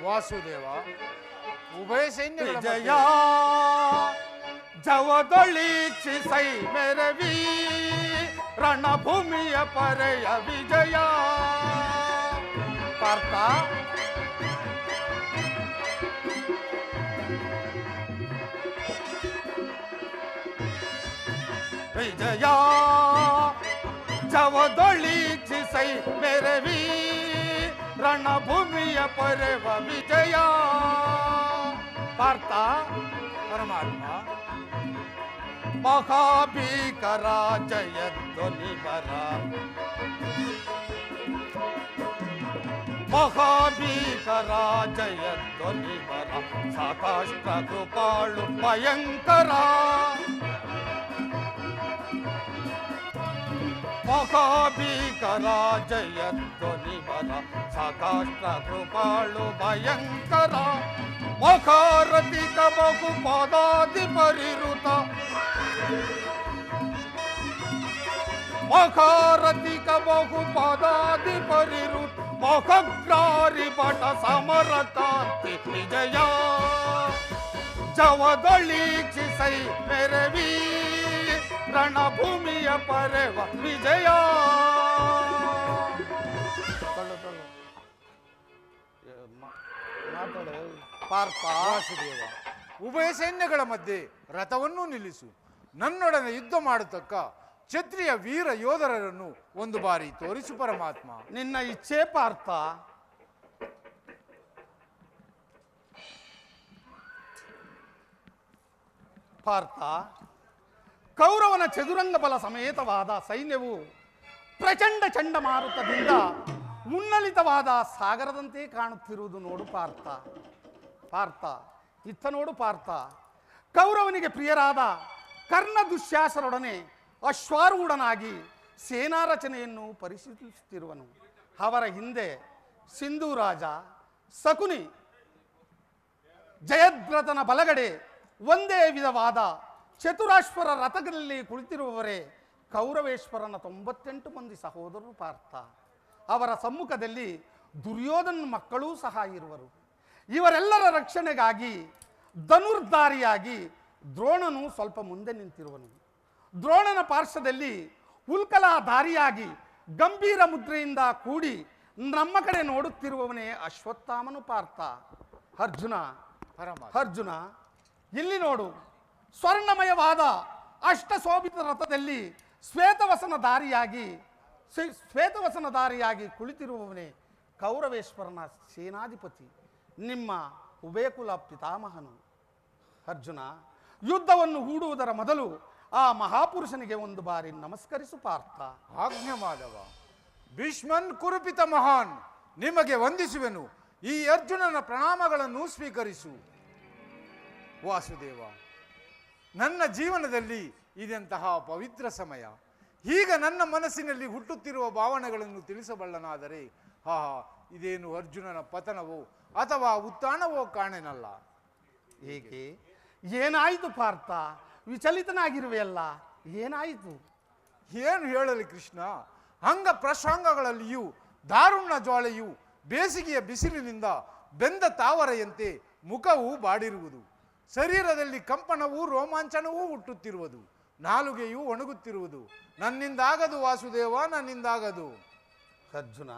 ವಾಸುದೇವ, ಉಭಯ ಸೈನ್ಯಗಳ ಜಯ ಜವದೊಳೀಕ್ಷಿಸೈ ಮೆರವಿ ರಣಭೂಮಿಯ ಪರೆಯ ವಿಜಯ. ಪಾರ್ಥ, ವಿಜಯ ಜವದೊಳೀಕ್ಷಿಸೈ ಮೆರವಿ ರಣಭೂಮಿಯ ಪರೆವ ವಿಜಯ. ಪಾರ್ಥ, ಪರಮಾತ್ಮ, ಮಹಾಭೀಕರ ಜಯಧ್ವನಿವರ, ಮಹಾಭೀಕರ ಜಯಧ್ವನಿವರ, ಸಾಕಾಷ್ಟ ಕೃಪಾಳು ಭಯಂಕರ. ಮಹಾಭೀಕರ ಜಯಧ್ವನಿವರ, ಸಾಕಾಷ್ಟ ಕೃಪಾಳು ಭಯಂಕರ. ಮಖಾರತಿಕ ಬಹು ಪದಾದಿ ಪರಿರುತ, ಮಖಾರತಿಕ ಬಹು ಪದಾದಿ ಪರಿರುತ, ಮಖಗ್ರಾರಿ ಭಟ ಸಮರ ಕಾಂತಿ ವಿಜಯ. ಜವದೊಳೀಕ್ಷಿಸೈ ಮೆರವಿ ರಣಭೂಮಿಯ ಪರೆವ ವಿಜಯ. ಪಾರ್ಥ, ವಾಸುದೇವ, ಉಭಯ ಸೈನ್ಯಗಳ ಮಧ್ಯೆ ರಥವನ್ನು ನಿಲ್ಲಿಸು. ನನ್ನೊಡನೆ ಯುದ್ಧ ಮಾಡತಕ್ಕ ಕ್ಷತ್ರಿಯ ವೀರ ಯೋಧರನ್ನು ಒಂದು ಬಾರಿ ತೋರಿಸು ಪರಮಾತ್ಮ. ನಿನ್ನ ಇಚ್ಛೆ ಪಾರ್ಥ. ಪಾರ್ಥ, ಕೌರವನ ಚದುರಂಗ ಬಲ ಸಮೇತವಾದ ಸೈನ್ಯವು ಪ್ರಚಂಡ ಚಂಡಮಾರುತದಿಂದ ಮುನ್ನಲಿತವಾದ ಸಾಗರದಂತೆ ಕಾಣುತ್ತಿರುವುದು ನೋಡು ಪಾರ್ಥ. ಪಾರ್ಥ, ಇತ್ತ ನೋಡು ಪಾರ್ಥ. ಕೌರವನಿಗೆ ಪ್ರಿಯರಾದ ಕರ್ಣ ದುಶ್ಯಾಸರೊಡನೆ ಅಶ್ವಾರೂಢನಾಗಿ ಸೇನಾ ರಚನೆಯನ್ನು ಪರಿಶೀಲಿಸುತ್ತಿರುವನು. ಅವರ ಹಿಂದೆ ಸಿಂಧೂರಾಜ, ಶಕುನಿ, ಜಯದ್ರಥನ ಬಲಗಡೆ ಒಂದೇ ವಿಧವಾದ ಚತುರಾಶ್ವರ ರಥಗಳಲ್ಲಿ ಕುಳಿತಿರುವವರೇ ಕೌರವೇಶ್ವರನ 98 ಮಂದಿ ಸಹೋದರರು ಪಾರ್ಥ. ಅವರ ಸಮ್ಮುಖದಲ್ಲಿ ದುರ್ಯೋಧನ ಮಕ್ಕಳೂ ಸಹ ಇರುವರು. ಇವರೆಲ್ಲರ ರಕ್ಷಣೆಗಾಗಿ ಧನುರ್ಧಾರಿಯಾಗಿ ದ್ರೋಣನು ಸ್ವಲ್ಪ ಮುಂದೆ ನಿಂತಿರುವನು. ದ್ರೋಣನ ಪಾರ್ಶ್ವದಲ್ಲಿ ಉಲ್ಕಲಾಧಾರಿಯಾಗಿ ಗಂಭೀರ ಮುದ್ರೆಯಿಂದ ಕೂಡಿ ನಮ್ಮ ಕಡೆ ನೋಡುತ್ತಿರುವವನೇ ಅಶ್ವತ್ಥಾಮನು ಪಾರ್ಥ. ಅರ್ಜುನ, ಅರ್ಜುನ, ಇಲ್ಲಿ ನೋಡು. ಸ್ವರ್ಣಮಯವಾದ ಅಷ್ಟಶೋಭಿತ ರಥದಲ್ಲಿ ಶ್ವೇತವಸನಧಾರಿಯಾಗಿ ಕುಳಿತಿರುವವನೇ ಕೌರವೇಶ್ವರನ ಸೇನಾಧಿಪತಿ, ನಿಮ್ಮ ಉಭಯಕುಲ ಪಿತಾಮಹನು. ಅರ್ಜುನ, ಯುದ್ಧವನ್ನು ಹೂಡುವುದರ ಮೊದಲು ಆ ಮಹಾಪುರುಷನಿಗೆ ಒಂದು ಬಾರಿ ನಮಸ್ಕರಿಸು ಪಾರ್ಥ. ಆಜ್ಞೆ ಮಾಧವ. ಭೀಷ್ಮನ್ ಕುರುಪಿತ ಮಹಾನ್, ನಿಮಗೆ ವಂದಿಸುವೆನು. ಈ ಅರ್ಜುನನ ಪ್ರಣಾಮಗಳನ್ನು ಸ್ವೀಕರಿಸು. ವಾಸುದೇವ, ನನ್ನ ಜೀವನದಲ್ಲಿ ಇದೆಂತಹ ಪವಿತ್ರ ಸಮಯ. ಈಗ ನನ್ನ ಮನಸ್ಸಿನಲ್ಲಿ ಹುಟ್ಟುತ್ತಿರುವ ಭಾವನೆಗಳನ್ನು ತಿಳಿಸಬಲ್ಲನಾದರೆ ಇದೇನು ಅರ್ಜುನನ ಪತನವೋ ಅಥವಾ ಉತ್ಥಾನವೋ ಕಾಣೆನಲ್ಲ. ಏಕೆ, ಏನಾಯಿತು ಪಾರ್ಥ? ವಿಚಲಿತನಾಗಿರುವೆಯಲ್ಲ, ಏನಾಯಿತು? ಏನು ಹೇಳಲಿ ಕೃಷ್ಣ. ಅಂಗ ಪ್ರಸಂಗಗಳಲ್ಲಿಯೂ ದಾರುಣ್ಯ ಜ್ವಾಲೆಯು ಬೇಸಿಗೆಯ ಬಿಸಿಲಿನಿಂದ ಬೆಂದ ತಾವರೆಯಂತೆ ಮುಖವು ಬಾಡಿರುವುದು. ಶರೀರದಲ್ಲಿ ಕಂಪನವೂ ರೋಮಾಂಚನವೂ ಹುಟ್ಟುತ್ತಿರುವುದು. ನಾಲುಗೆಯು ಒಣಗುತ್ತಿರುವುದು. ನನ್ನಿಂದಾಗದು ವಾಸುದೇವ, ನನ್ನಿಂದಾಗದು. ಅರ್ಜುನ,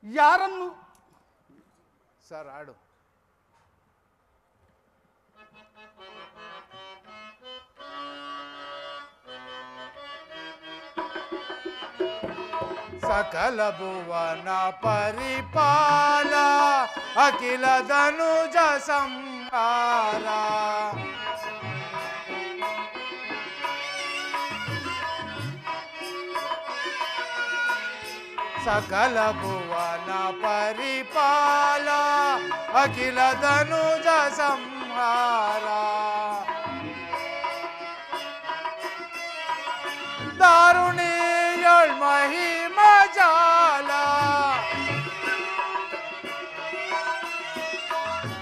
ಯಾರನ್ನು ಸರ್ ಆಡು. ಸಕಲ ಭುವನ ಪರಿಪಾಲ ಅಖಿಲ ಧನುಜ ಸಂಹಾರ ಸಕಲ ಭುವನ ಪರಿಪಾಲ ಅಖಿಲ ಧನುಜ ಸಂಹಾರ ದಾರುಣಿಯಳ್ ಮಹಿಮ ಜಾಲ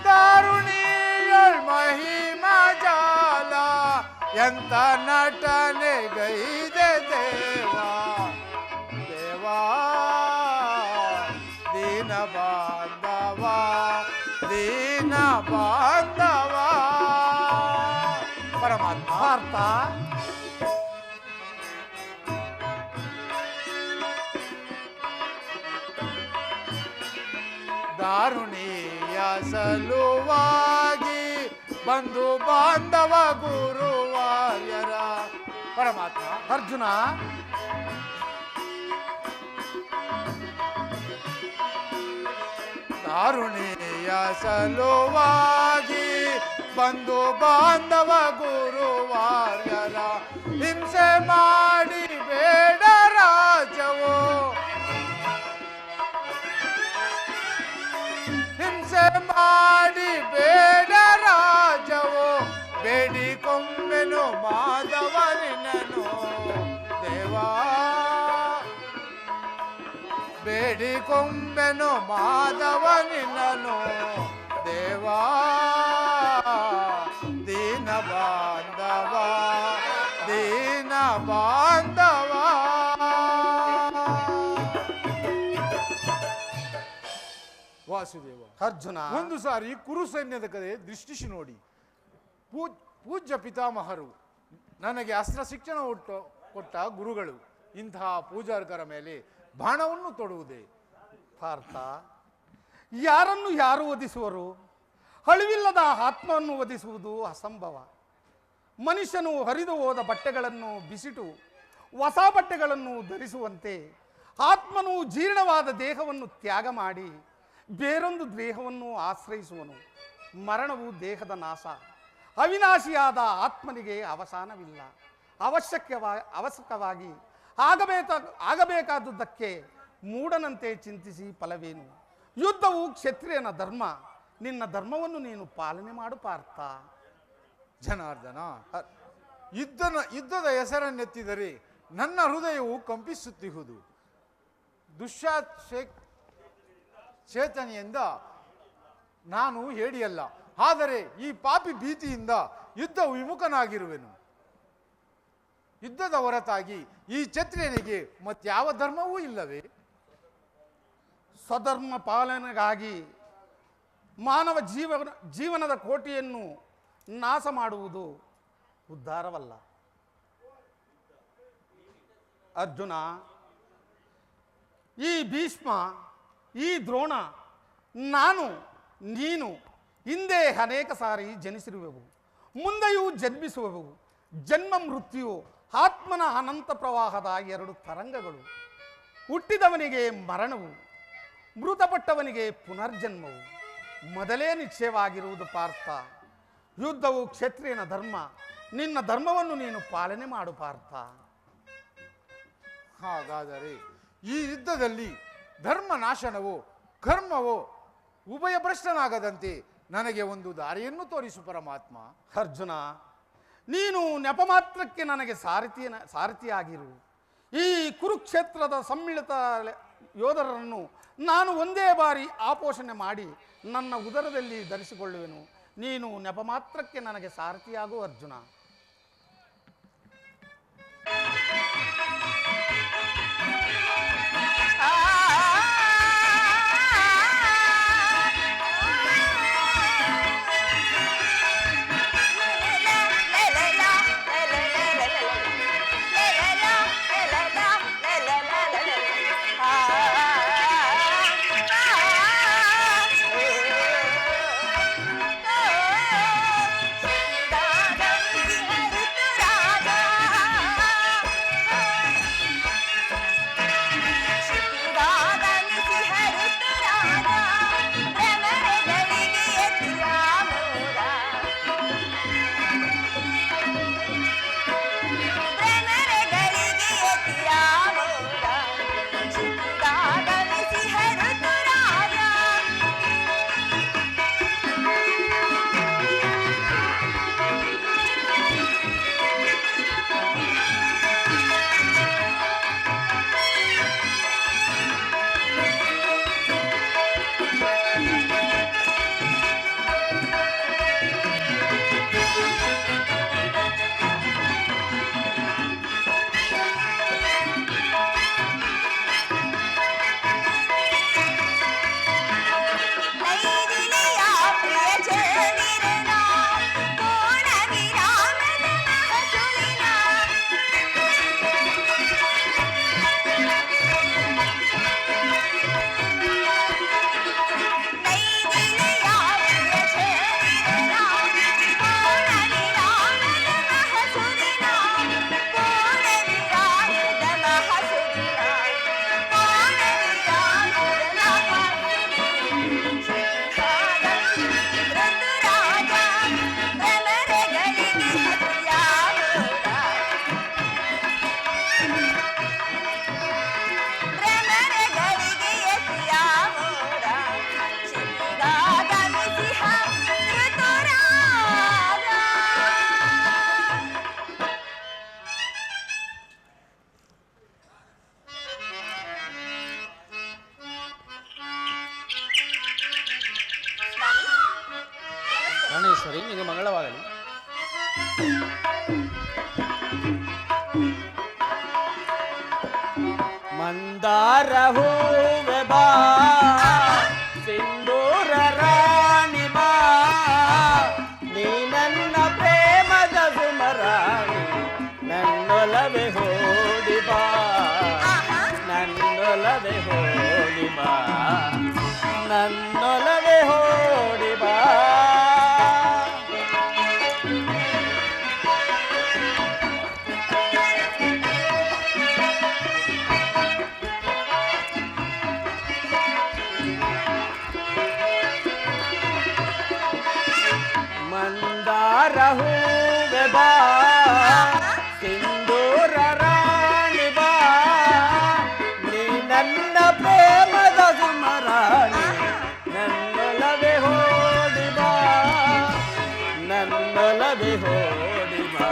ದಾರುಣಿಯಳ್ ಮಹಿಮ ಜಾಲ ಎಂತ ನಟನೆ ಗೈದೆ ದೇವಾ ದೇವಾ ದೀನ ಬಾಂಧವ ಬಾಂಧವ ಪರಮಾತ್ಮ. ಪಾರ್ಥ, ದಾರುಣಿಯ ಸಲುವಾಗಿ ಬಂಧು ಬಾಂಧವ ಗುರುವಾರ್ಯರ ಪರಮಾತ್ಮ. ಅರ್ಜುನ, ದಾರುಣಿಯ ಸಲುವಾಗಿ ಬಂಧು ಬಾಂಧವ ಗುರುವಾರ್ಯರ ಹಿಂಸೆ ಮಾಡಿ ಬೇಡ ರಾಜವೋ, ಹಿಂಸೆ ಮಾಡಿ ಬೇಡ ರಾಜವೋ, ಬೇಡಿಕೊಂಬೆನು ಮಾಧವನಿನನು ದೇವಾ, ಬೇಡಿಕೊಂಬೆನು ಮಾಧವನಿನನು ದೇವಾ, ದೀನ ಬಾಂಧವ ದೀನ ಬಾಂಧವ. ವಾಸುದೇವ, ಅರ್ಜುನ, ಒಂದು ಸಾರಿ ಕುರು ಸೈನ್ಯದ ಕಡೆ ದೃಷ್ಟಿಸಿ ನೋಡಿ. ಪೂಜ್ಯ ಪಿತಾಮಹರು ನನಗೆ ಅಸ್ತ್ರ ಶಿಕ್ಷಣ ಕೊಟ್ಟ ಗುರುಗಳು ಇಂತಹ ಪೂಜಾರ್ಕರ ಮೇಲೆ ಬಾಣವನ್ನು ತೊಡುವುದೇ? ಪಾರ್ಥ, ಯಾರನ್ನು ಯಾರು ವಧಿಸುವರು? ಅಳಿವಿಲ್ಲದ ಆತ್ಮವನ್ನು ವಧಿಸುವುದು ಅಸಂಭವ. ಮನುಷ್ಯನು ಹರಿದು ಹೋದ ಬಟ್ಟೆಗಳನ್ನು ಬಿಸಿಟು ಹೊಸ ಬಟ್ಟೆಗಳನ್ನು ಧರಿಸುವಂತೆ ಆತ್ಮನು ಜೀರ್ಣವಾದ ದೇಹವನ್ನು ತ್ಯಾಗ ಮಾಡಿ ಬೇರೊಂದು ದೇಹವನ್ನು ಆಶ್ರಯಿಸುವನು. ಮರಣವು ದೇಹದ ನಾಶ. ಅವಿನಾಶಿಯಾದ ಆತ್ಮನಿಗೆ ಅವಸಾನವಿಲ್ಲ. ಅವಶ್ಯಕವಾಗಿ ಆಗಬೇಕಾದುದಕ್ಕೆ ಮೂಢನಂತೆ ಚಿಂತಿಸಿ ಫಲವೇನು? ಯುದ್ಧವು ಕ್ಷತ್ರಿಯನ ಧರ್ಮ. ನಿನ್ನ ಧರ್ಮವನ್ನು ನೀನು ಪಾಲನೆ ಮಾಡು ಪಾರ್ಥ. ಜನಾರ್ದನ, ಯುದ್ಧದ ಹೆಸರನ್ನೆತ್ತಿದರೆ ನನ್ನ ಹೃದಯವು ಕಂಪಿಸುತ್ತಿಹುದು. ಚೇತನೆಯಿಂದ ನಾನು ಹೇಳಿಯಲ್ಲ, ಆದರೆ ಈ ಪಾಪಿ ಭೀತಿಯಿಂದ ಯುದ್ಧ ವಿಮುಖನಾಗಿರುವೆನು. ಯುದ್ಧದ ಹೊರತಾಗಿ ಈ ಕ್ಷತ್ರಿಯನಿಗೆ ಮತ್ಯಾವ ಧರ್ಮವೂ ಇಲ್ಲವೇ? ಸ್ವಧರ್ಮ ಪಾಲನೆಗಾಗಿ ಮಾನವ ಜೀವನದ ಕೋಟಿಯನ್ನು ನಾಶ ಮಾಡುವುದು ಉದ್ಧಾರವಲ್ಲ. ಅರ್ಜುನ, ಈ ಭೀಷ್ಮ, ಈ ದ್ರೋಣ, ನಾನು, ನೀನು ಹಿಂದೆ ಅನೇಕ ಸಾರಿ ಜನಿಸಿರುವೆವು, ಮುಂದೆಯೂ ಜನ್ಮಿಸುವೆವು. ಜನ್ಮ ಮೃತ್ಯು ಆತ್ಮನ ಅನಂತ ಪ್ರವಾಹದ ಎರಡು ತರಂಗಗಳು. ಹುಟ್ಟಿದವನಿಗೆ ಮರಣವು, ಮೃತಪಟ್ಟವನಿಗೆ ಪುನರ್ಜನ್ಮವು ಮೊದಲೇ ನಿಶ್ಚಯವಾಗಿರುವುದು ಪಾರ್ಥ. ಯುದ್ಧವು ಕ್ಷತ್ರಿಯನ ಧರ್ಮ. ನಿನ್ನ ಧರ್ಮವನ್ನು ನೀನು ಪಾಲನೆ ಮಾಡು ಪಾರ್ಥ. ಹಾಗಾದರೆ ಈ ಯುದ್ಧದಲ್ಲಿ ಧರ್ಮ ನಾಶನವೋ ಕರ್ಮವೋ ಉಭಯಭ್ರಷ್ಟನಾಗದಂತೆ ನನಗೆ ಒಂದು ದಾರಿಯನ್ನು ತೋರಿಸು ಪರಮಾತ್ಮ. ಅರ್ಜುನ, ನೀನು ನೆಪ ಮಾತ್ರಕ್ಕೆ ನನಗೆ ಸಾರಥಿಯಾಗಿರು. ಈ ಕುರುಕ್ಷೇತ್ರದ ಸಮ್ಮಿಳಿತ ಯೋಧರನ್ನು ನಾನು ಒಂದೇ ಬಾರಿ ಆಪೋಷಣೆ ಮಾಡಿ ನನ್ನ ಉದರದಲ್ಲಿ ಧರಿಸಿಕೊಳ್ಳುವೆನು. ನೀನು ನೆಪ ಮಾತ್ರಕ್ಕೆ ನನಗೆ ಸಾರಥಿಯಾಗು ಅರ್ಜುನ. ಪ್ರಾಣೇಶ್ವರಿ ನಿನಗೆ ಮಂಗಳವಾಗಲಿ. ಮಂದಾರ ಹೂವೆ ಬಾ, ಸಿಂಧೂರ ರಾಣಿ ಬಾ, ನೀ ನನ್ನ ಪ್ರೇಮದ ಸುಮರಾಣಿ, ನನ್ನೊಲವೆ ಹೋಡಿ ಬಾ, ನನ್ನೊಲವೆ ಹೋಡಿ ಬಾ, ನನ್ನೊಲವೆ ಹೋಡಿ ಬಾ. ಮಂದಾರ ಹೂವೆ ಬಾ, ಸಿಂಧೂರ ರಾಣಿ ಬಾ, ನೀ ನನ್ನ ಪ್ರೇಮದ ಸುಮರಾಣಿ, ನನ್ನೊಲವೆ ಹೋಡಿ ಬಾ, ನನ್ನೊಲವೆ ಹೋಡಿ ಬಾ.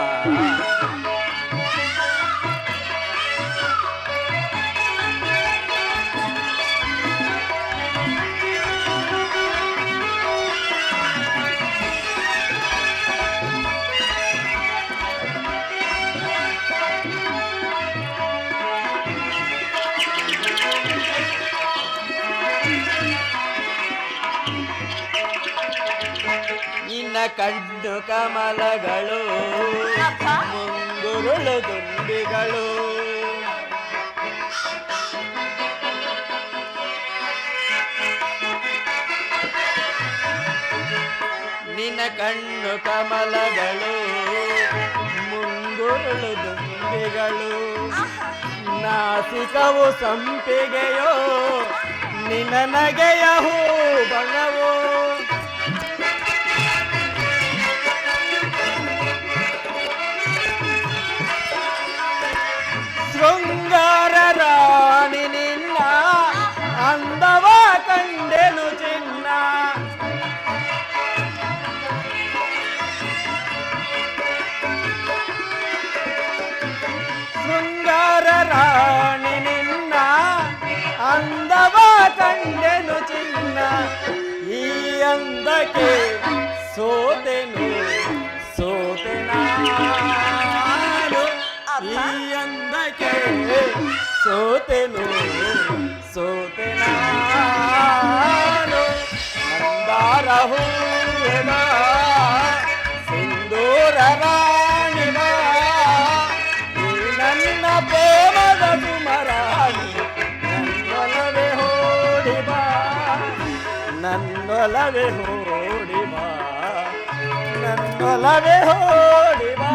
ನಿನ್ನ ಕಣ್ಣು ಕಮಲಗಳು, ಮುಂಗುರುಳು ದುಂಬಿಗಳು, ನಿನ್ನ ಕಣ್ಣು ಕಮಲಗಳು, ಮುಂಗುರುಳು ದುಂಬಿಗಳು, ನಾಸಿಕವು ಸಂಪಿಗೆಯೋ, ನಿನ್ನ ನಗೆಯ ಹೂ ಬಣವೋ, ಶೃಂಗಾರ ರಾಣಿ ನಿನ್ನ ಅಂದವ ಕಂಡೆನು ಚಿನ್ನ, ಶೃಂಗಾರ ರಾಣಿ ನಿನ್ನ ಅಂದವ ಕಂಡೆನು ಚಿನ್ನ, ಈ ಅಂದಕ್ಕೆ ಸೋತೆನು ಸೋತೆ ನಾನು, ಈ ಅಂದಕ್ಕೆ ಸೋತೆನು ಸೋತೆ ನಾನು. ಮಂದಾರ ಹೂವೆ ಬಾ, ಸಿಂಧೂರ ರಾಣಿ ಬಾ, ನೀ ನನ್ನ ಪ್ರೇಮದ ಸುಮರಾಣಿ, ನನ್ನೊಲವೆ ಹೋಡಿ ಬಾ, ನನ್ನೊಲವೆ ಹೋಡಿ ಬಾ, ನನ್ನೊಲವೆ ಹೋಡಿ ಬಾ.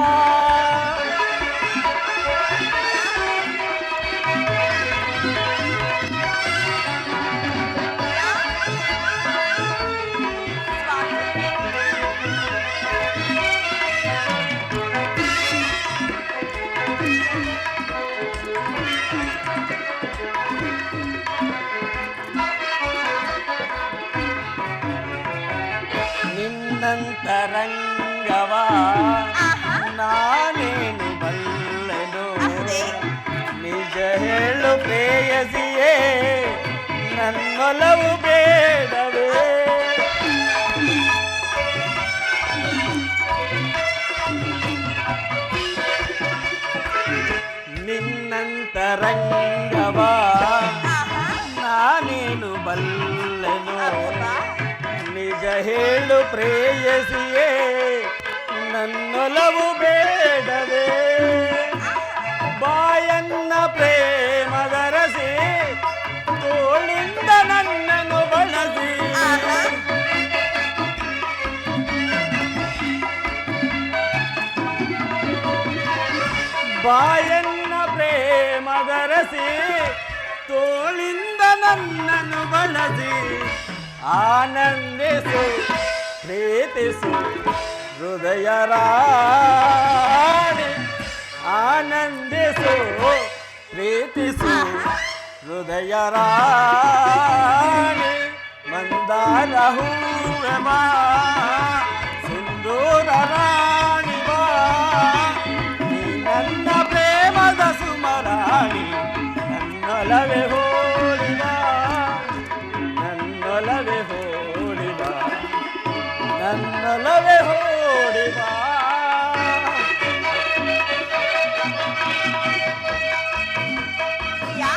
ನಿನ್ನಂತರಂಗವ ನಾನೇನು ಬಲ್ಲೆನು, ನಿಜ ಹೇಳು ಪ್ರೇಯಸಿಯೇ, ನನ್ನೊಲವು ಬೇಡವೇ, ನಿನ್ನಂತರಂಗವ ನಾನೇನು ಬಲ್ಲೆನು, ನಿಜ ಹೇಳು ಪ್ರೇಯಸಿಯೇ, ನನ್ನೊಲವು ಬೇಡವೇ, ಬಾಯನ್ನ ಪ್ರೇಮದರಸಿ, ತೋಳಿಂದ ನನ್ನನ್ನು ಬಳಸಿ, ಬಾಯನ್ನ ಪ್ರೇಮದರಸಿ, ತೋಳಿಂದ ನನ್ನನ್ನು ಬಳಸಿ, ಆನಂದಿಸು ಪ್ರೀತಿಸು ಹೃದಯ ರಾಣಿ, ಆನಂದಿಸು ಪ್ರೀತಿಸು ಹೃದಯ ರಾಣಿ. ಮಂದಾರ ಹೂವೆ ಬಾ, ಸಿಂಧೂರ ರಾಣಿ ಬಾ, ನೀ ನನ್ನ ಪ್ರೇಮದ ಸುಮರಾಣಿ, ನನ್ನೊಲವೆ ಹೋಡಿ ಬಾ, ನನ್ನೊಲವೆ ಹೋಡಿ ಬಾ, ನನ್ನೊಲವೇ ಓಡಿ ಬಾ. ಪ್ರಿಯಾ,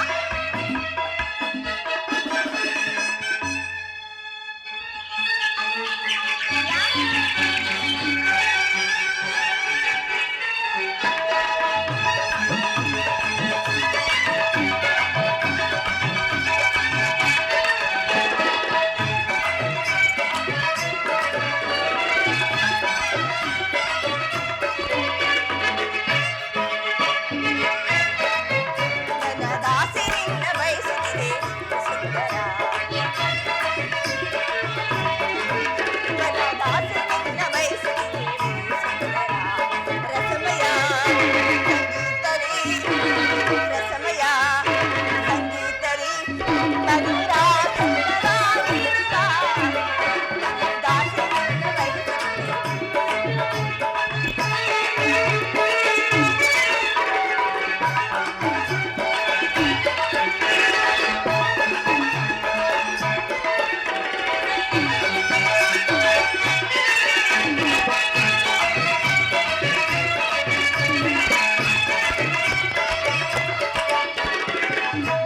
ನನ್ನ ದಾಸಿ ನಿನ್ನ ಬಯಸುತ್ತಿದೆ ಸುಂದರ. ನನ್ನ ದಾಸಿ ನಿನ್ನ ಬಯಸುತ್ತಿದೆ ಸುಂದರ. ರಸಮಯ ಸಂಗೀತರಿ, ರಸಮಯ ಸಂಗೀತರಿ, ಮಧುರ ಸುಂದರ ಗೀತ. ನನ್ನ ದಾಸಿ ನಿನ್ನ ಬಯಸುತ್ತಿದೆ.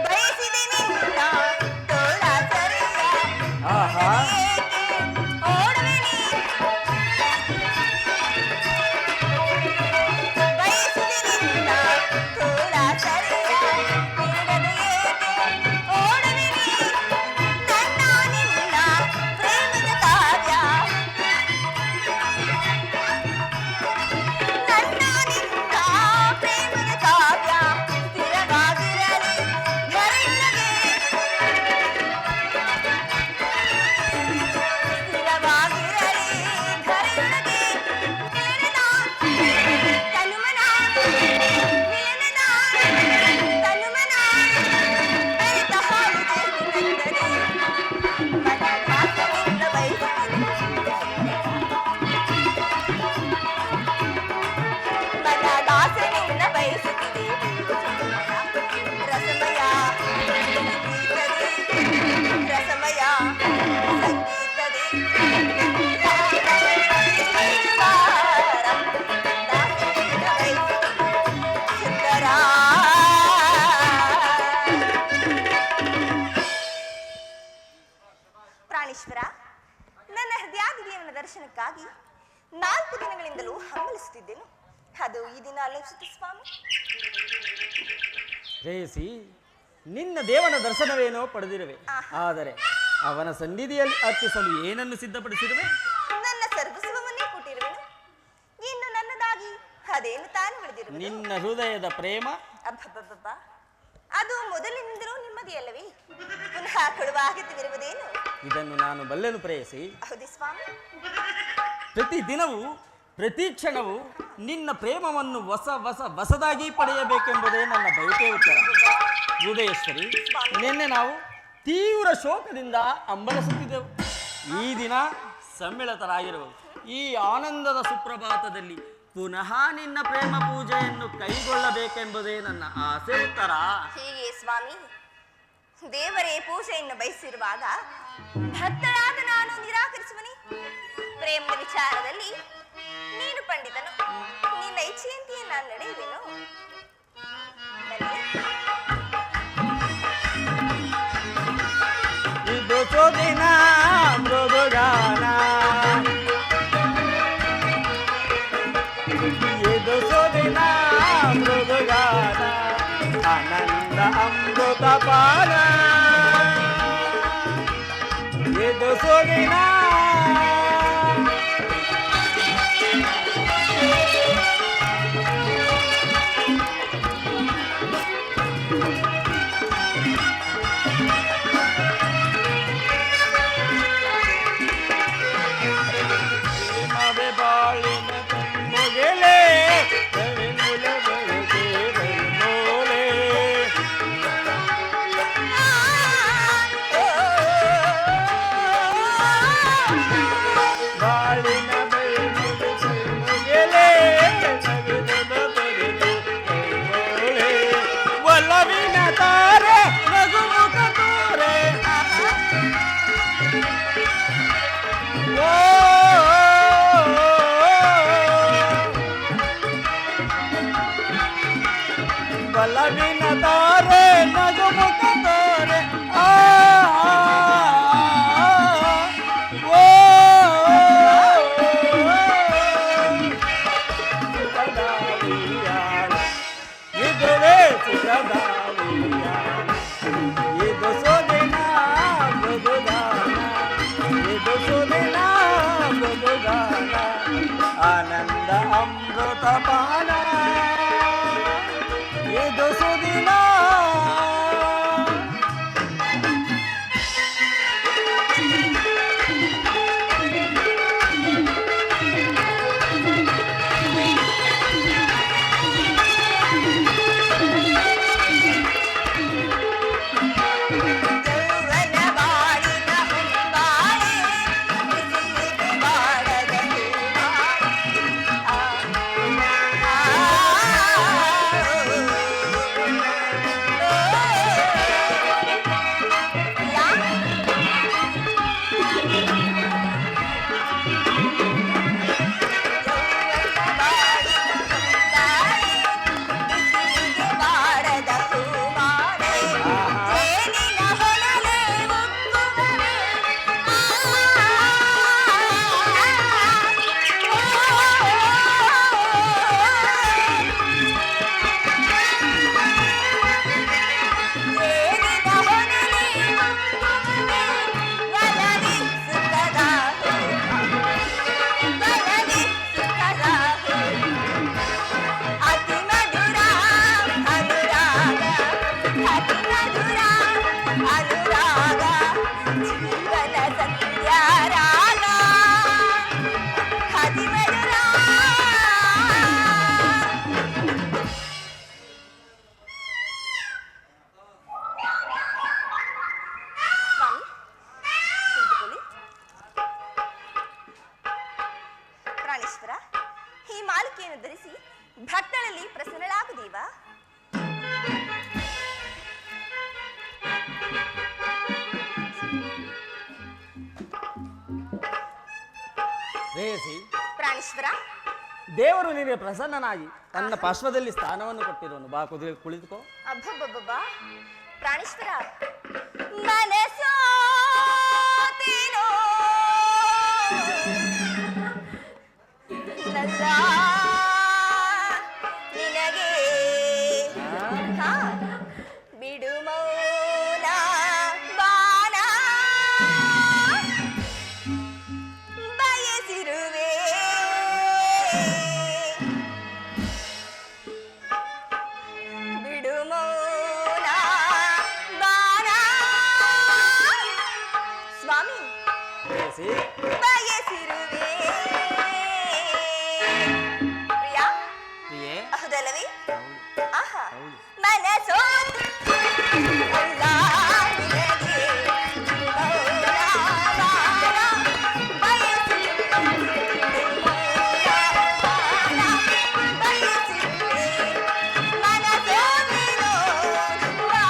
ಬಯಸಿದೆ ನಿನ್ನ ತೋಳ ಸರಿಯ ಆಹಾ ಏಕೆ ಓಡುವೆ ನೀ? ಬಯಸಿದೆ ನಿನ್ನ ತೋಳ ಸರಿಯ ನೀಡದೆ ಏಕೆ ಓಡುವೆ ನೀ? ನನ್ನ ನಿನ್ನ ಪ್ರೇಮದ ಕಾವ್ಯ, ನನ್ನ ನಿನ್ನ ಪ್ರೇಮದ ಕಾವ್ಯ ಸ್ಥಿರವಾಗಿರಲಿ ಧರೆಯೊಳಗೆ, ಸ್ಥಿರವಾಗಿರಲಿ ಧರೆಯೊಳಗೆ. ಮಿಲನದ ತನುಮನ, ಮಿಲನದ ತನುಮನ ಬೆರೆತ ಹಾಲಿಗೆ ನಂದನೆ. ಮನದಾಸೆಯಿಂದ ಬಯಸುತ್ತಿದೆ ಮನದಾಸೆಯಿಂದ ಬಯಸುತ್ತಿದೆ ರಸಮಯ ಸಂಗೀತದೆ, ರಸಮಯ ಸಂಗೀತದೆ. ದಾಸೆಯಿಂದ ಬಯಸುತ್ತಿದೆ ಸುಂದರ. ಪ್ರಾಣೇಶ್ವರ, ನನ್ನ ಹೃದಯಾದಿದೇವನ ದರ್ಶನಕ್ಕಾಗಿ 4 ದಿನಗಳಿಂದಲೂ ಹಂಬಲಿಸುತ್ತಿದ್ದೆನು. ಅದು ಈ ದಿನ ಅಲೋಚಿಸಿತು ಸ್ವಾಮಿ. ಶ್ರೇಯಸಿ, ನಿನ್ನ ದೇವನ ದರ್ಶನವೇನೋ ಪಡೆದಿರುವೆ, ಆದರೆ ಅವನ ಸನ್ನಿಧಿಯಲ್ಲಿ ಅರ್ಪಿಸಲು ಏನನ್ನು ಸಿದ್ಧಪಡಿಸಿರುವೆ? ನನ್ನ ಸರ್ವಸ್ವವನ್ನೇ ಕೊಟ್ಟಿರುವೆನು. ಇನ್ನು ನನ್ನದಾಗಿ ಅದೇನು ತಾನು ಉಳಿದಿರುವುದು? ನಿನ್ನ ಹೃದಯದ ಪ್ರೇಮ. ಅಬ್ಬಬ್ಬಬ್ಬ, ಅದು ಮೊದಲಿನಿಂದಲೂ ನಿಮ್ಮದಿಯಲ್ಲವೇ? ಪುನಃ ಕೊಡುವ ಅಗತ್ಯವಿರುವುದೇನು? ಇದನ್ನು ನಾನು ಬಲ್ಲೆನು ಪ್ರೇಯಸಿ. ಹೌದೇ ಸ್ವಾಮಿ? ಪ್ರತಿ ದಿನವೂ ಪ್ರತಿ ಕ್ಷಣವೂ ನಿನ್ನ ಪ್ರೇಮವನ್ನು ಹೊಸದಾಗಿ ಪಡೆಯಬೇಕೆಂಬುದೇ ನನ್ನ ಬಯಕೆ ಉತ್ತರ. ಹೃದಯೇಶ್ವರಿ, ನಿನ್ನೆ ನಾವು ತೀವ್ರ ಶೋಕದಿಂದ ಹಂಬಲಿಸುತ್ತಿದ್ದೆವು. ಈ ದಿನ ಸಮ್ಮಿಳಿತರಾಗಿರುವುದು. ಈ ಆನಂದದ ಸುಪ್ರಭಾತದಲ್ಲಿ ಪುನಃ ನಿನ್ನ ಪ್ರೇಮ ಪೂಜೆಯನ್ನು ಕೈಗೊಳ್ಳಬೇಕೆಂಬುದೇ ನನ್ನ ಆಸೆ ಉತ್ತರ. ಹೀಗೆ ಸ್ವಾಮಿ, ದೇವರೇ ಪೂಜೆಯನ್ನು ಬಯಸಿರುವಾಗ ಭಕ್ತರಾದ ನಾನು ನಿರಾಕರಿಸುವನಿ? ಪ್ರೇಮದ ವಿಚಾರದಲ್ಲಿ ನೀನು ಪಂಡಿತನು, ನಿನ್ನ ಇಚ್ಛೆಯಂತೆಯೇ ನಾನು ನಡೆಯುವೆನು. ಇದು ಸೊದಿನ ಮೃದುಗಾನ, ಇದು ಸೊದಿನ ಮೃದುಗಾನ, ಆನಂದ ಅಮೃತ ಪಾನ, ಇದು ಸೊದಿನ ಬಾಳಿನ ಮುಗಿಲೆ ಬಾಳಿನ ಮುಗಿಲೆ ಒಲವಿನ ತಾರೆ ನಗುಮುಖ ತೋರೆ ಓ ಒಲವಿನ ತಾರೆ ನಗುಮುಖ ತಾರೆ ಇದುವೇ ಸುಖದ ಉಯ್ಯಾಲೆ. ಇದು ಸುದಿನ ಮೃದುಗಾನ, ಇದು ಸುದಿನ ಮೃದುಗಾನ, ಆನಂದ ಅಮೃತ ಪಾನ, ಇದು ಸುದಿನ. ಪ್ರಾಣೇಶ್ವರ, ಈ ಮಾಲಿಕೆಯನ್ನು ಧರಿಸಿ ಭಕ್ತರಲ್ಲಿ ಪ್ರಸನ್ನಳಾಗುದೀವಾ? ರೇಸಿ, ಪ್ರಾಣೇಶ್ವರ, ದೇವರು ನಿನಗೆ ಪ್ರಸನ್ನನಾಗಿ ತನ್ನ ಪಾರ್ಶ್ವದಲ್ಲಿ ಸ್ಥಾನವನ್ನು ಕೊಟ್ಟಿರೋನು. ಬಾ ಕುಳಿತುಕೋ. ಅಬ್ಬಬ್ಬಬ್ಬ, ಪ್ರಾಣೇಶ್ವರ, ಮನಸೋ ತೇನೋ ಲಲ್ಲ ನಿನಗೆ ಬಿಡು ಮೌನ ಬಾಣ ಬಯಸಿರುವೆ ಬಿಡು ಮೌನ ಬಾಣ ಸ್ವಾಮಿ ರೇಸಿ, ಬಯಸಿರುವೆ ಪ್ರಿಯಾ, ಪ್ರಿಯೆ, ಹೌದಲ್ಲವೇ? ಆಹಾ, ಹೌದು. ಮನಸೋ ಅಲ್ಲ ನಿನಗೆ ಮೌನ ಬಾಣ ಬಯಸಿರುವೆ, ಮೌನ ಬಾಣ ಬಯಸಿರುವೆ, ಮನಸೋ ನೀನು ಬಾ.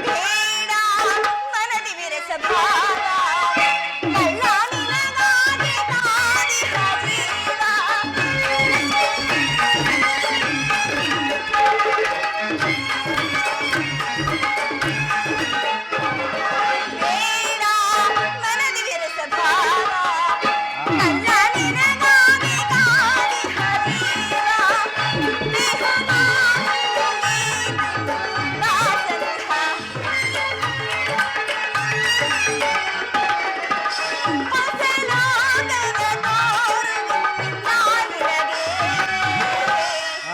ಬೇಡ ಮನದಿ ವಿರಸ ಭಾವ, ಕಳ್ಳ ನಿನಗಾಗಿ ಕಾದಿಹ ಜೀವ. ಬೇಡ ಮನದಿ ವಿರಸ ಭಾವ, ಕಳ್ಳ ನಿನಗಾಗಿ ಕಾದಿಹ ಜೀವ. ದೇಹದ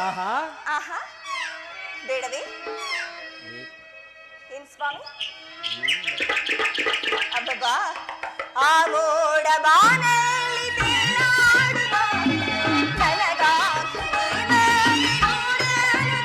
ಆಹಾ, ಆಹಾ, ಬೇಡವೇ? ಏನ್ ಸ್ವಾಮಿ? ಅಬ್ಬಬ್ಬಾ, ಆ ಮೋಡ ಬಾನಲ್ಲಿ ತೇಲಾಡುವ ನನಗಾಗಿ ನೀನೇ ನೋಡಲು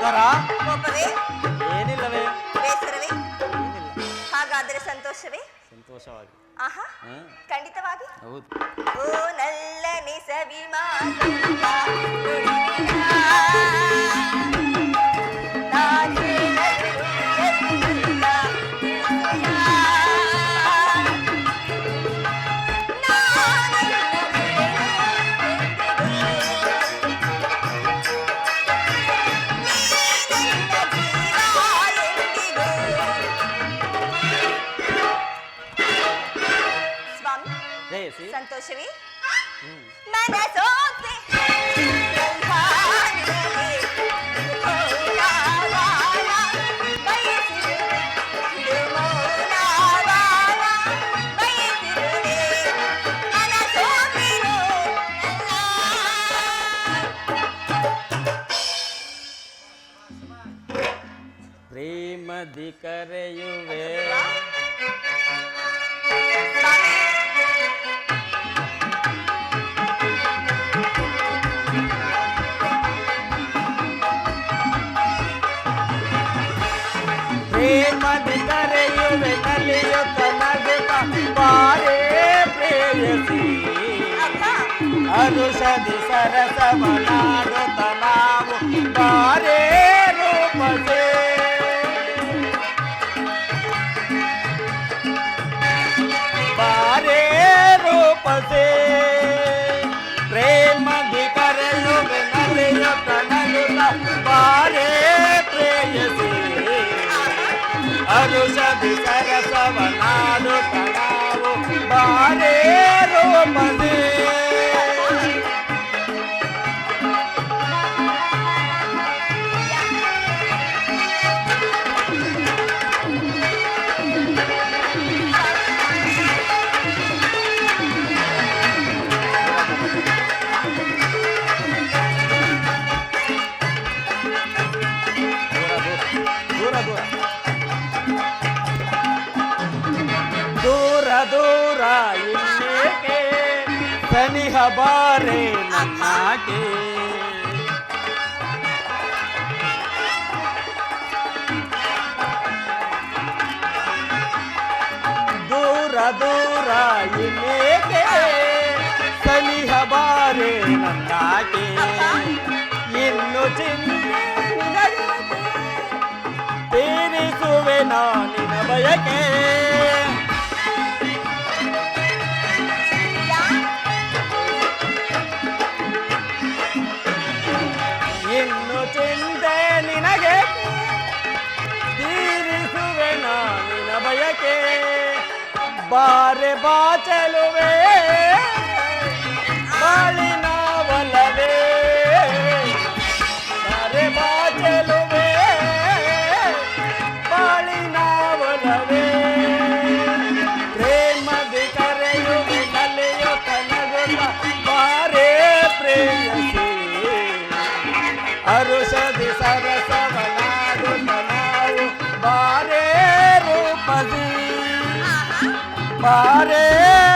ಉತ್ತರ ಕೋಪವೇ? ಏನಿಲ್ಲವೇ? ಬೇಸರವೇ? ಏನಿಲ್ಲ, ಹಾಗಾದರೆ ಸಂತೋಷವೇ? ಸಂತೋಷವಾಗಿ. ಆಹಾ, ಹಾ, ಖಂಡಿತವಾಗಿ. ಹೌದು. ಓ ನಲ್ಲನೆ ಸವಿಮಾತುಂಗ ನುಡಿವಿನ ನಾಚಿನಲು ಎನ್ನುಲ್ಲ ತಿಳಿಸುಯ. ಸ್ವಾಮಿ, ಜಯಸಿ. ಸಂತೋಷವೇ? ಹ್ಮ್. ಮನಸೋತೆ ಸಂಭಾವನೆ ಮೌನವಾನ ಬಯಸಿರುವೆ, ಇದು ಮೌನವಾನ ಬಯಸಿರುವೆ, ಮನಸೋತಿರೋ ಪ್ರೇಮದಿ ಕರೆಯುವೆ. ಪ್ರೇಮದಿ ಕರೆಯುವೆ ನಲಿಯುತ್ತ ನಗುತ್ತ ಬಾರೇ ಪ್ರೇಯಸಿ. ಅರುಷದಿ ಸರಸವನಾಡುತ್ತ ನಾವು ಬಾರೇ ರೂಪಸೆ. ಬಾರೇ ರೂಪಸೆ. ಪ್ರೇಮದಿ ಕರೆಯುವೆ ನಲಿಯುತ್ತ ನಗುತ್ತ ಬಾರೇ ಪ್ರೇಯಸಿ. ಅರುಷದಿ ಸರಸವನಾಡುತ್ತ ನಾವು ಬಾರೇ ರೂಪಸೆ. ದೂರ ದೂರ ದೂರ ದೂರ ಇನ್ನೇಕೆ ಸನಿಹ ಬಾರೆ ನನ್ನಾಕೆ. ದೂರ ದೂರ ಇನ್ನೇಕೆ ಸನಿಹ ಬಾರೆ ನನ್ನಾಕೆ. ಇನ್ನು ಚಿಂತೆ ನಿನಗೇಕೆ, ತೀರಿಸುವೆ ನಾನಿನ ಬಯಕೆ. ಇನ್ನು ಚಿಂತೆ ನಿನಗೆ, ತೀರಿಸುವೆ ನಾನಿನ ಬಯಕೆ. ಬಾರೆ ಬಾಚಲುವೆ ಬಾಳಿನ ಒಲವೇ. ಬಾರೆ ಬಾಚಲುವೆ ಬಾಳಿನ ಒಲವೇ. ಪ್ರೇಮದಿ ಕರೆಯುವೆ ನಲಿಯುತ್ತ ನಗುತ್ತ ಬಾರೇ ಪ್ರೇಯಸಿ. ಅರುಷದಿ ಸರಸವನಾಡುತ್ತ ನಾವು ಬಾರೇ ರೂಪಸಿ. ಬಾರೇ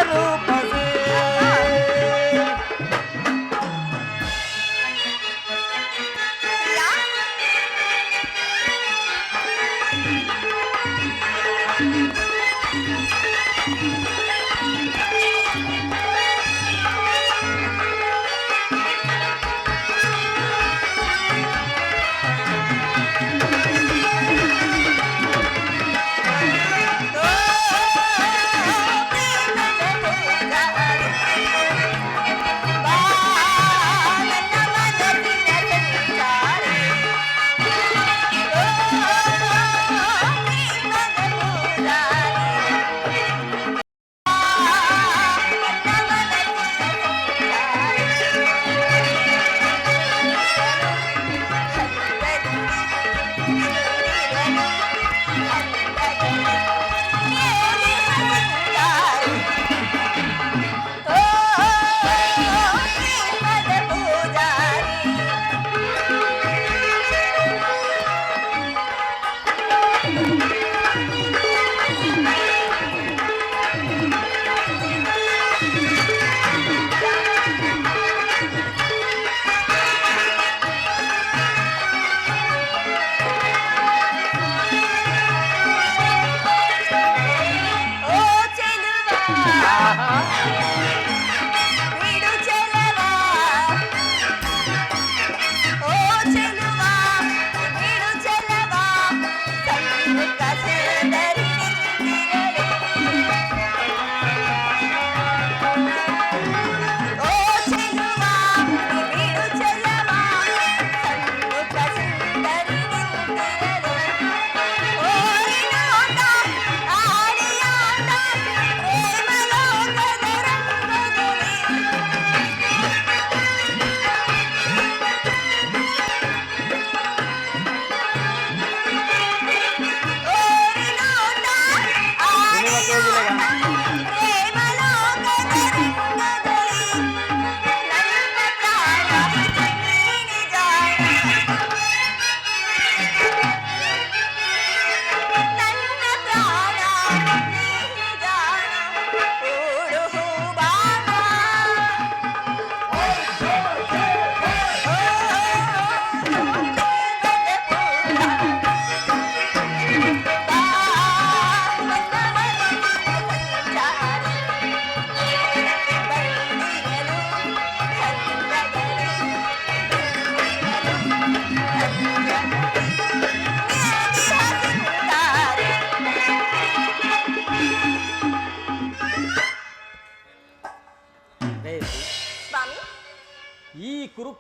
ರೂಪಸಿ. ಪ್ರೇಮ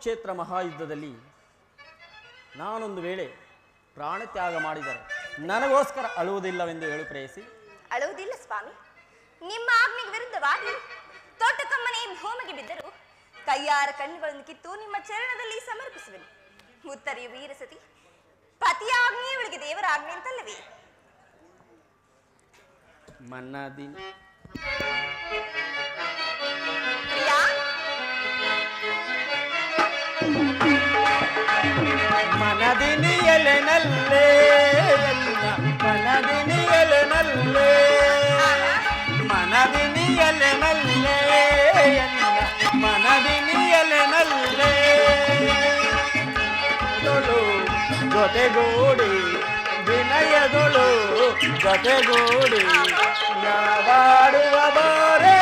ಕುರುಕ್ಷೇತ್ರ ಮಹಾಯುದ್ಧದಲ್ಲಿ ನಾನೊಂದು ವೇಳೆ ಪ್ರಾಣತ್ಯಾಗ ಮಾಡಿದರೆ ನನಗೋಸ್ಕರ ಅಳುವುದಿಲ್ಲವೆಂದು ಹೇಳು ಪ್ರೇಯಸಿ. ಅಳುವುದಿಲ್ಲ ಸ್ವಾಮಿ. ನಿಮ್ಮ ಆಜ್ಞೆಗೆ ವಿರುದ್ಧವಾಗಿ ತೋಟಕಮ್ಮನೇ ಭೂಮಿಗೆ ಬಿದ್ದರು ಕೈಯಾರ ಕಣ್ಣುಗಳನ್ನು ಕಿತ್ತು ನಿಮ್ಮ ಚರಣದಲ್ಲಿ ಸಮರ್ಪಿಸುವೆನು. ಉತ್ತರಿಯ ವೀರಸತಿ ಪತಿಯ ಆಜ್ಞೆಯವಳಿಗೆ ದೇವರ ಆಜ್ಞೆ ಅಂತಲ್ಲವೇ? ಮನ್ನದಿನ ಪ್ರಿಯಾ, ಮನದಿನಿಯಲೆನಲ್ಲೇ ಮನದಿನಿಯಲೆನಲ್ಲೇ ಮನದಿನಿಯಲೆನಲ್ಲೇ ಮನದಿನಿಯಲೆನಲ್ಲೇ ಜೊತೆಗೂಡಿ ವಿನಯದೊಳು ಜೊತೆಗೂಡಿ ನಾವಾಡುವ ಬಾರೇ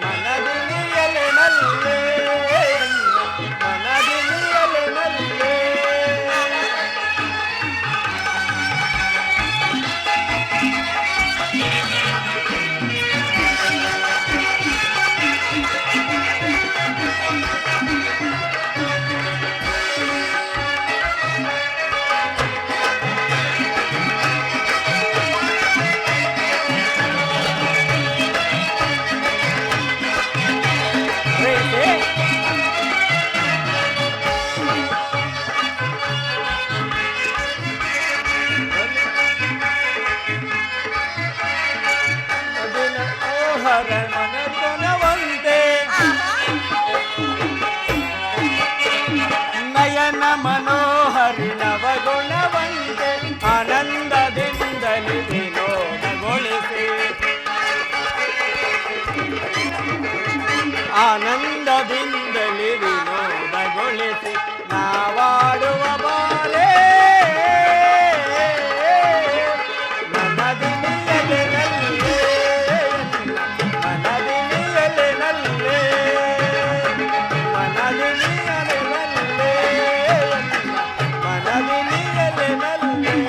ಮನದಿನಿಯಲೆನಲ್ಲೇ ಮನದಿನಿಯಲೆನಲ್ಲೇ. ಮನಗುಣವಂತೆ ನಯನ ಮನೋಹರಿ ನವಗುಣವಂತೆ ಆನಂದದಿಂದಲೇ ವಿನೋದಗೊಳಿಸಿ ಆನಂದದಿಂದಲೇ ವಿನೋದಗೊಳಿಸಿ ನಾವಾಡುವ ಬಾರೇ ಮನದಿನಿಯಲೆನಲ್ಲೇ ಮನದಿನಿಯಲೆನಲ್ಲೇ ಮನದಿನಿಯಲೆನಲ್ಲೇ ಮನದಿನಿಯಲೆನಲ್ಲೇ.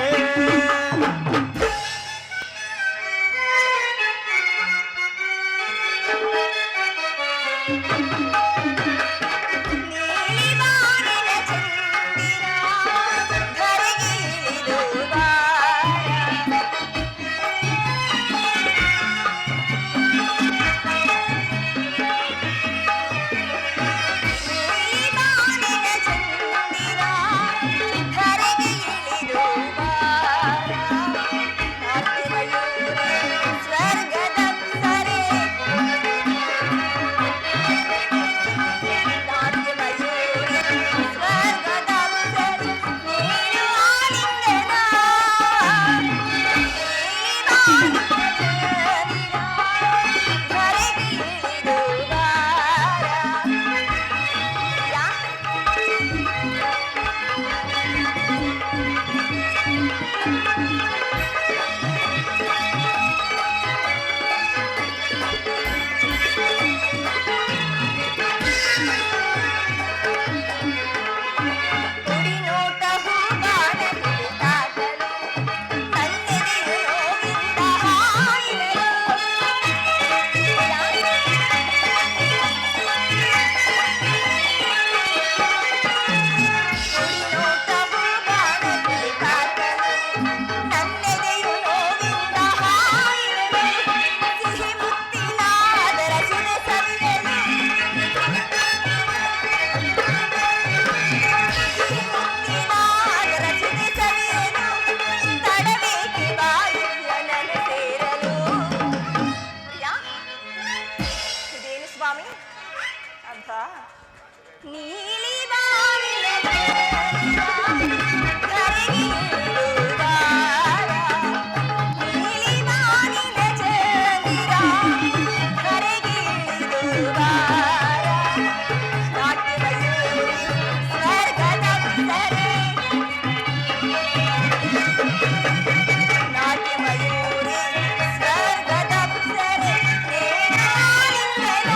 ನೀಲಿವಾನಿನ ಚಂದಿರ ಧರೆಗೆ ಇಳಿದು ಬಾರ. ನೀಲಿವಾನಿನ ಚಂದಿರ ಧರೆಗೆ ಇಳಿದು ಬಾರ. ನಾಟ್ಯಮಯೂರಿ ಸ್ವರ್ಗದಪ್ಸರೆ ನಾಟ್ಯಮಯೂರಿ ಸ್ವರ್ಗದಪ್ಸರೆ ನೀನು ಆಲಿಂಗನ. ನೀಲಿವಾನಿನ ಚಂದಿರ ಧರೆಗೆ ಇಳಿದು ಬಾರ. ಯಾ ಕುಡಿ ನೋಟ ಹೂಗಾನ ಕುಡಿತಾಟಲು ನನ್ನೆದೆಯು ನೋವಿಂದ ಹಾಯಿರಲು. ಕುಡಿ ನೋಟ ಹೂಗಾನ ಕುಡಿತಾಟಲು ನನ್ನೆದೆಯು ನೋವಿಂದ ಹಾಯಿರಲು. ಸಿಹಿ ಮುತ್ತಿನಾದರ ಸುದೆ ಸವಿಯಲು ಸಿಹಿಮುತ್ತಿನಾದರ ಸುದೆ ಸವಿಯಲು ತಡಬೇಕೆ ಬಾಯಿಯ ನನ್ನ ಸೇರಲು. ಪ್ರಿಯಾ, ಇದೇನು ಸ್ವಾಮಿ? ಅಬ್ಬಾ, ನೀಲಿ ಬಾನಿನ ಚಂದಿರ ಧರೆಗೆ ಇಳಿದು ಬಾರ. ನೀಲಿ ಬಾನಿನ ಚಂದಿರ ಧರೆಗೆ ಇಳಿದು ಬಾರ. ನಾಟ್ಯಮಯೂರಿ ಸ್ವರ್ಗದಪ್ಸರೆ ನಾಟ್ಯಮಯೂರಿ ಸ್ವರ್ಗದಪ್ಸರೆ ನೇಣಾಲಿಂಗನ.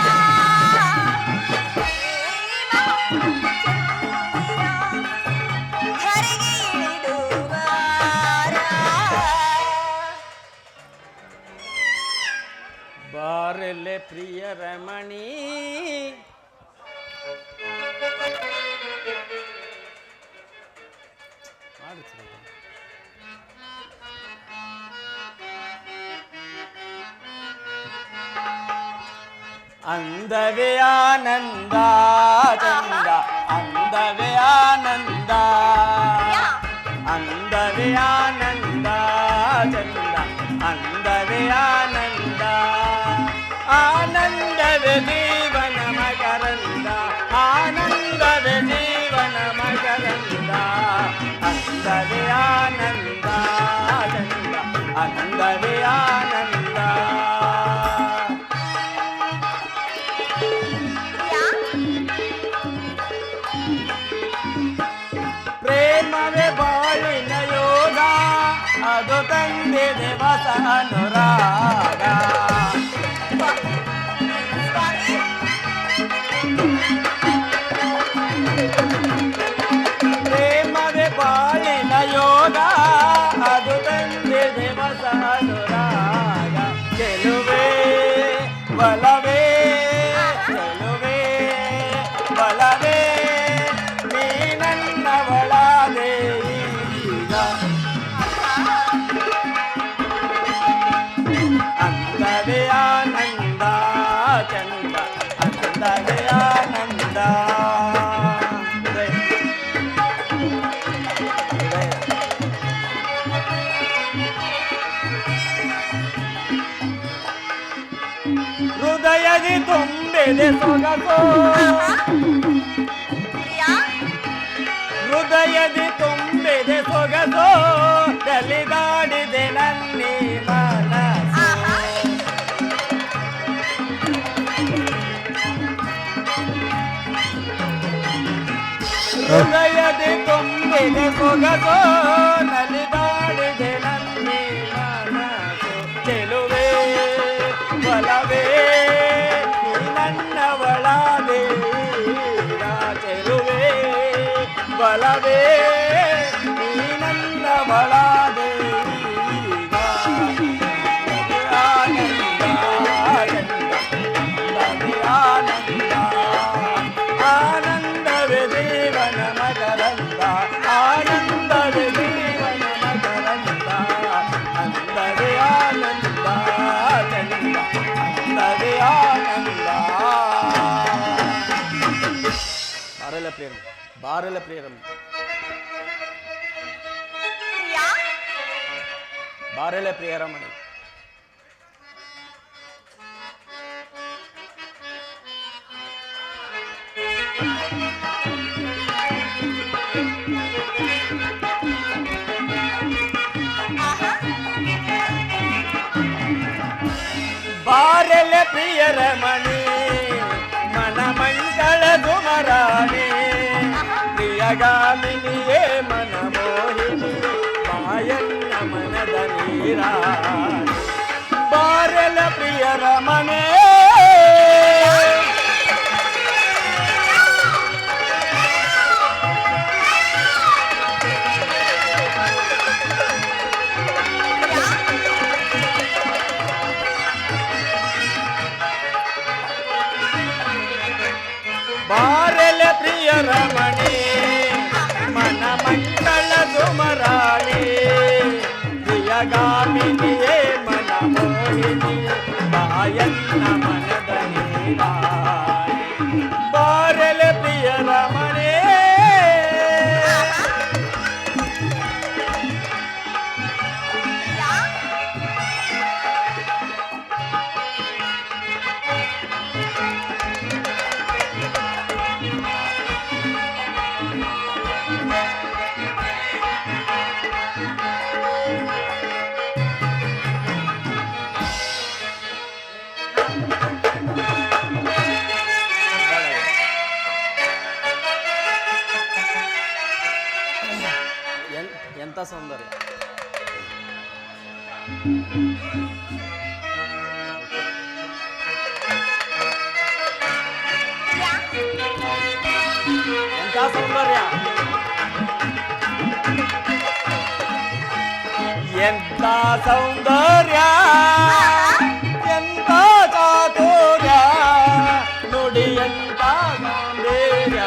ಅಂದವೇ ಆನಂದ ಚಂದ ಅಂದವೇ ಆನಂದ ಅಂದವೇ ಆನಂದ ಚಂದ ಅಂದವೇ ಆನಂದ ಆನಂದವೇ ಜೀವನ ಮಕರಂದ ಆನಂದವೇ ಜೀವನ ಮಕರಂದ ಅಂದವೇ ಆನಂದ ಚಂದ ಅಂದವೇ ಆನಂದ ಪ್ರೇಮವೇ ಬಾಳಿನ ಯೋಗ ಅದು ತಂದಿದೆ ಹೊಸ ಅನುರಾಗ ಪ್ರೇಮವೇ ಬಾಳಿನ ಯೋಗ ಅದು ತಂದಿದೆ ಹೊಸ ಅನುರಾಗ ಗೆಲುವೆ ಬಲವೇ ಗೆಲುವೆ ಬಲವೇ ನೀ ನನ್ನವಳಾದೆ ಈಗ ಅಂದವೇ ಆನಂದ ಚಂದ ಅಂದವೇ ಆನಂದ ಹೃದಯದಿ ತುಂಬಿದೆ ಸೊಗಸು ಹೃದಯದಿ ತುಂಬಿದೆ ಸೊಗಸು ಕಲಿದಾಡಿದೆ ನನ್ನಿ ಮನಸ್ಸು ಹೃದಯದಿ ತುಂಬಿದೆ ಸೊಗಸು ನಲಿದಾಡಿದೆ ನನ್ನಿ ಮನಸ್ಸು ಚೆಲುವೆ ಬಲವೇ ನೀ ನನ್ನವಳಾದೆ ಚೆಲುವೆ ಬಲವೇ ನೀ ನನ್ನವಳಾದೆ ಈಗ ಆನಂದ ಆನಂದ ಆನಂದವೇ ಜೀವನ ಮಕರಂದ ಆನಂದವೇ ಜೀವನ ಮಕರಂದ ಅಂದವೇ ಆನಂದ ಚಂದ ಅಂದವೇ ಆನಂದ ಬಾರಲ ಪ್ರೇಮ ಬಾರಲ ಪ್ರೇರಂ ಬಾರಲ ಪ್ರಿಯರಮಣಿ ಬಾರಲ ಪ್ರಿಯರಮಣಿ ಮನ ಮಂಗಳ ಗುಮರಾಣಿ ಪ್ರಿಯಗಾಮಿನಿಯೇ ಮನ ಮೋಹಿನಿ ಮಾಯನ್ನ ಮನದ ನೀರಾಣಿ ಬಾರಲ ಪ್ರಿಯರಮಣಿ ಬಾರಲ ಪ್ರಿಯರಮಣಿ ಮನ ಮಂಗಳ ಸುಮರಾಣಿ ಪ್ರಿಯಗಾಮಿನಿಯೇ ಮನ ಮೋಹಿನಿ ಬಾಯನ್ನ ಮನದ ನೀರಾಣಿ ಬಾರಲ ಪ್ರಿಯರಮಣಿ ಎಂತ ಸೌಂದರ್ಯ ಎಂತ ಸೌಂದರ್ಯ ಎಂತ ಸೌಂದರ್ಯ ಎಂತ ಚಾತುರ್ಯ ನುಡಿ ಎಂತ ಗಾಂಭೀರ್ಯ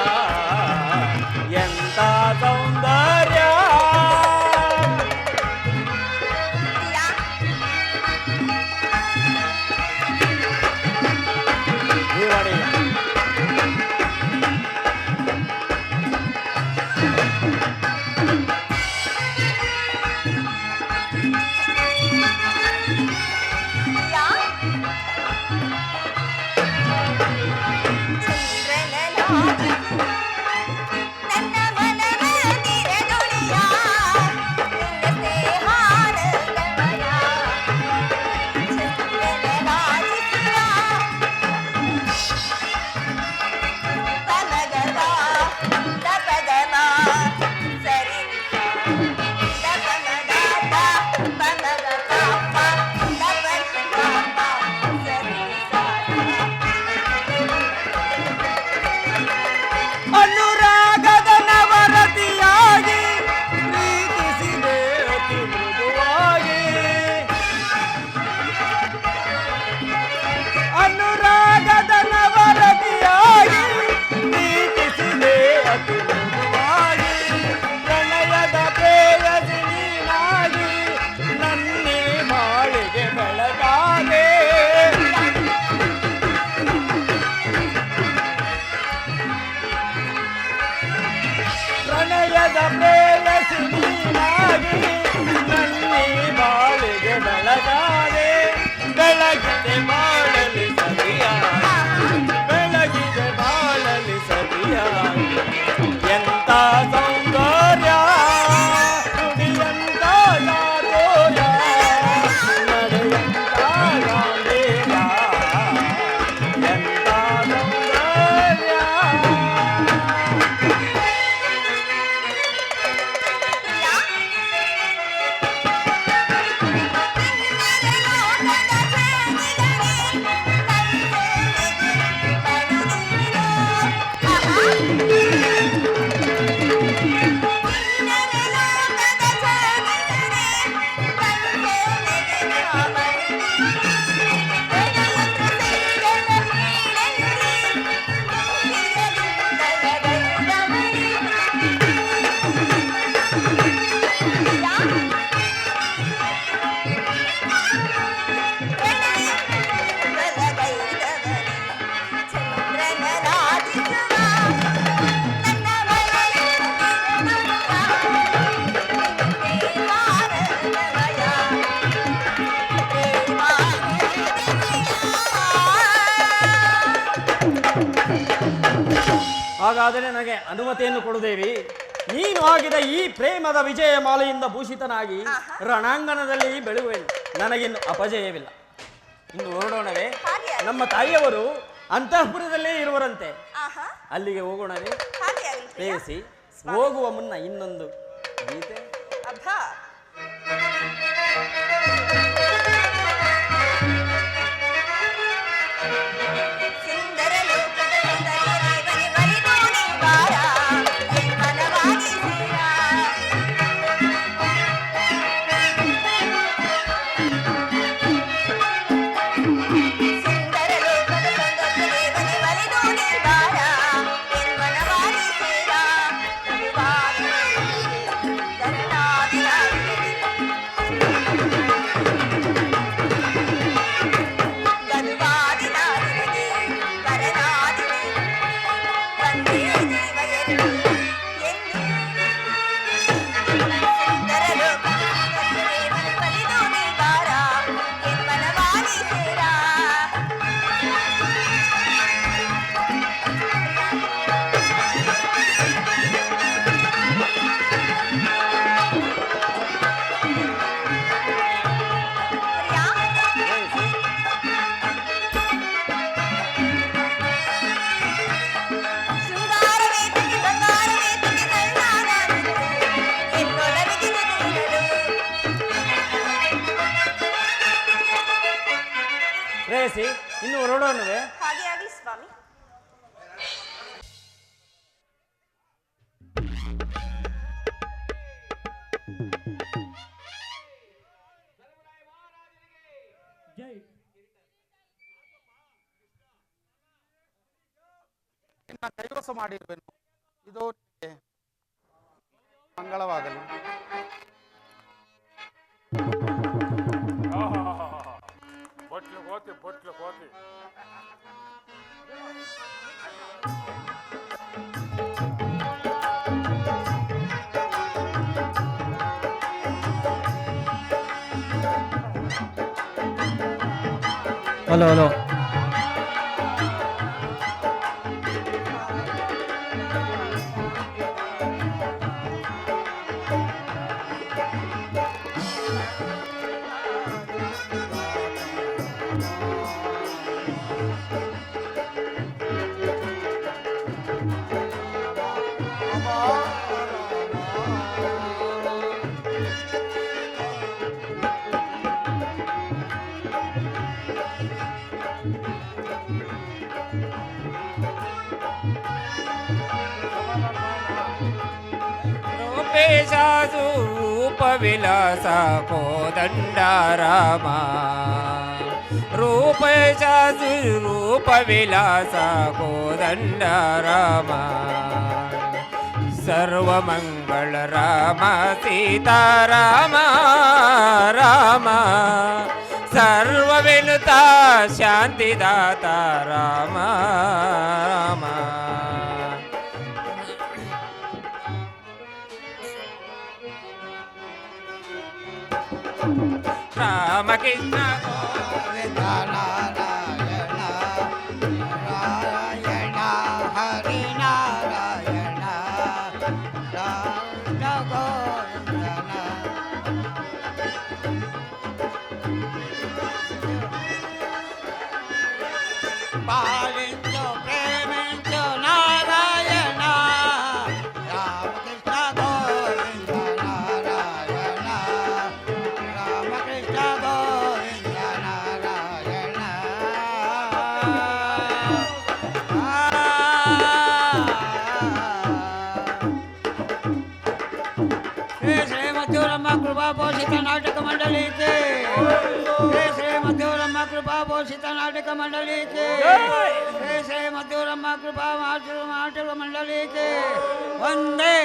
ಎಂತ ಸೌಂದರ್ಯ ಪ್ರಣಯದ ಪ್ರೇಯಸಿ ನೀನಾಗಿ ನನ್ನಿ ಬಾಳಿಗೆ ಬೆಳಗಾದೆ ಬೆಳಗಿದೆ ಬಾಳಲಿ ಸರಿಯಾಗಿ ಬೆಳಗಿದೆ ಬಾಳಲಿ ಸರಿಯಾಗಿ ಎಂತ ಸೌಂದರ್ಯ ನುಡಿಯಂತ ಚಾತುರ್ಯ ನಡೆಯಂತ ಗಾಂಭೀರ್ಯ ಎಂತ ಸೌಂದರ್ಯ. ಹಾಗಾದರೆ ನನಗೆ ಅನುಮತಿಯನ್ನು ಕೊಡುದೇವಿ. ನೀನು ಆಗಿದ ಈ ಪ್ರೇಮದ ವಿಜಯ ಮಾಲೆಯಿಂದ ಭೂಷಿತನಾಗಿ ರಣಾಂಗಣದಲ್ಲಿ ಬೆಳೆಯುವೆನು. ನನಗಿನ್ನು ಅಪಜಯವಿಲ್ಲ. ಇನ್ನು ಹೊರಡೋಣವೇ? ನಮ್ಮ ತಾಯಿಯವರು ಅಂತಃಪುರದಲ್ಲೇ ಇರುವರಂತೆ. ಅಲ್ಲಿಗೆ ಹೋಗೋಣವೇ? ಪ್ರೇಯಸಿ, ಹೋಗುವ ಮುನ್ನ ಇನ್ನೊಂದು ಗೀತೆ. ಪ್ರೇಯಸಿ, ಇನ್ನು ಹೊರಡೋಣವೇ? ಹಾಗೆ ಆಗಲಿ ಸ್ವಾಮಿ. ಕೈವಸ ಮಾಡಿರುವೆನು. ಇದು ಮಂಗಳವಾಗಲಿ. ಬೊಟ್ಲು ಕೋತಿ ಹಲೋ ಹಲೋ. ರೂಪ ವಿಲಾಸ ಕೋದಂಡ ರಾಮ ರೂಪ ರೂಪ ವಿಲಾಸ ಕೋದಂಡ ರಾಮ ಸರ್ವಮಂಗಳ ರಾಮ ಸೀತಾರಾಮ ರಾಮ ಸರ್ವವೆನುತ ಶಾಂತಿದಾತ ರಾಮ ರಾಮ ರಾಮಕೃಷ್ಣ ಗೋವಿಂದ ನಾರಾಯಣ ನಾರಾಯಣ ಹರಿ ನಾರಾಯಣ ರಾಮ ಗೋವಿಂದನ పాలించు ప్రేమించు నారాయణ రామకృష్ణ గోవింద నారాయణ రామకృష్ణ గోవింద నారాయణ శ్రీ మధురమ్మ కృపా పోషిత నాటక మండలికి శ్రీ మధురమ్మ కృపా పోషిత నాటక మండలికి శ్రీ మధురమ్మ కృపా నాటక మండలికి వందే